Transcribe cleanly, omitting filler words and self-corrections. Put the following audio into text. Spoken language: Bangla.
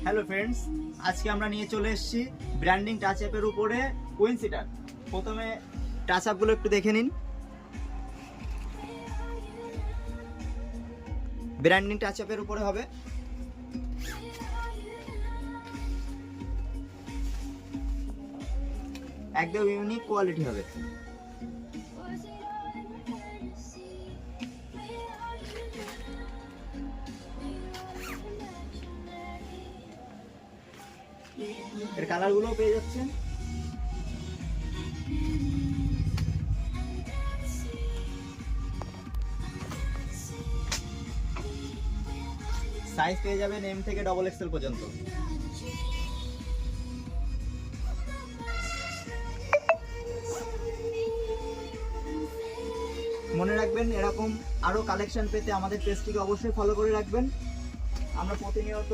হ্যালো ফ্রেন্ডস, আজকে আমরা নিয়ে চলে এসেছি ব্র্যান্ডিং টাচ অ্যাপের উপরে কুইন সিটার। প্রথমে টাচ অ্যাপগুলো একটু দেখে নিন। ব্র্যান্ডিং টাচ অ্যাপের উপরে হবে। একদম ইউনিক কোয়ালিটি হবে। এর কালারগুলোও পেয়ে যাচ্ছেন। সাইজ পেয়ে যাবেন এম থেকে ডবল এক্সেল পর্যন্ত। মনে রাখবেন, এরকম আরো কালেকশন পেতে আমাদের পেজটিকে অবশ্যই ফলো করে রাখবেন। আমরা প্রতিনিয়ত